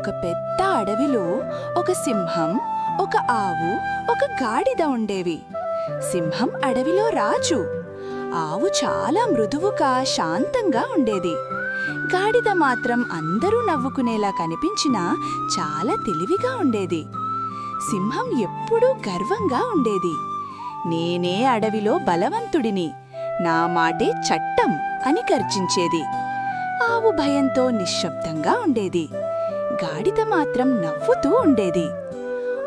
ఒక పెద్ద అడవిలో ఒక సింహం, ఒక ఆవు, ఒక గాడిద ఉండేవి. సింహం అడవిలో రాజు. ఆవు చాలా మృదువుగా శాంతంగా ఉండేది. గాడిద మాత్రం అందరూ నవ్వుకునేలా కనిపించినా చాలా తెలివిగా ఉండేది. సింహం ఎప్పుడూ గర్వంగా ఉండేది. నేనే అడవిలో బలవంతుడిని, నా మాటే చట్టం అని గర్జించేది. ఆవు భయంతో నిశ్శబ్దంగా ఉండేది. గాడిద మాత్రం నవ్వుతూ ఉండేది.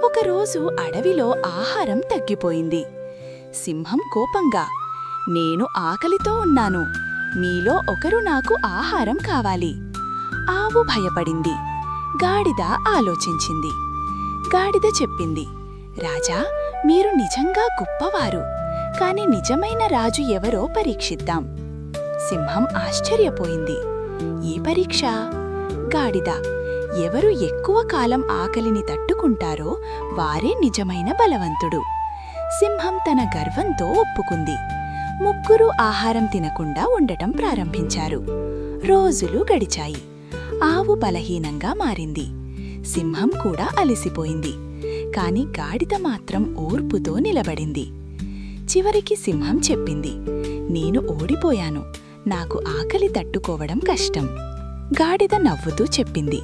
ఒకరోజు అడవిలో ఆహారం తగ్గిపోయింది. సింహం కోపంగా, నేను ఆకలితో ఉన్నాను, మీలో ఒకరు నాకు ఆహారం కావాలి. ఆవు భయపడింది. గాడిద ఆలోచించింది. గాడిద చెప్పింది, రాజా, మీరు నిజంగా గొప్పవారు, కాని నిజమైన రాజు ఎవరో పరీక్షిద్దాం. సింహం ఆశ్చర్యపోయింది. ఏ పరీక్ష? గాడిద, ఎవరు ఎక్కువ కాలం ఆకలిని తట్టుకుంటారో వారే నిజమైన బలవంతుడు. సింహం తన గర్వంతో ఒప్పుకుంది. ముగ్గురూ ఆహారం తినకుండా ఉండటం ప్రారంభించారు. రోజులు గడిచాయి. ఆవు బలహీనంగా మారింది. సింహం కూడా అలసిపోయింది. కాని గాడిద మాత్రం ఓర్పుతో నిలబడింది. చివరికి సింహం చెప్పింది, నేను ఓడిపోయాను, నాకు ఆకలి తట్టుకోవడం కష్టం. గాడిద నవ్వుతూ చెప్పింది,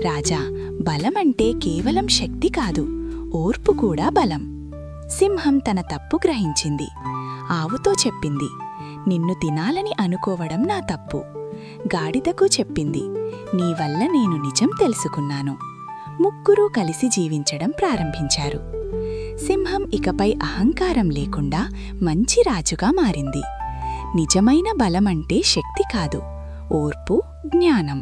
రాజా, బలమంటే కేవలం శక్తి కాదు, ఓర్పు కూడా బలం. సింహం తన తప్పు గ్రహించింది. ఆవుతో చెప్పింది, నిన్ను తినాలని అనుకోవడం నా తప్పు. గాడిదకు చెప్పింది, నీ వల్ల నేను నిజం తెలుసుకున్నాను. ముగ్గురూ కలిసి జీవించడం ప్రారంభించారు. సింహం ఇకపై అహంకారం లేకుండా మంచి రాజుగా మారింది. నిజమైన బలమంటే శక్తి కాదు, ఓర్పు, జ్ఞానం.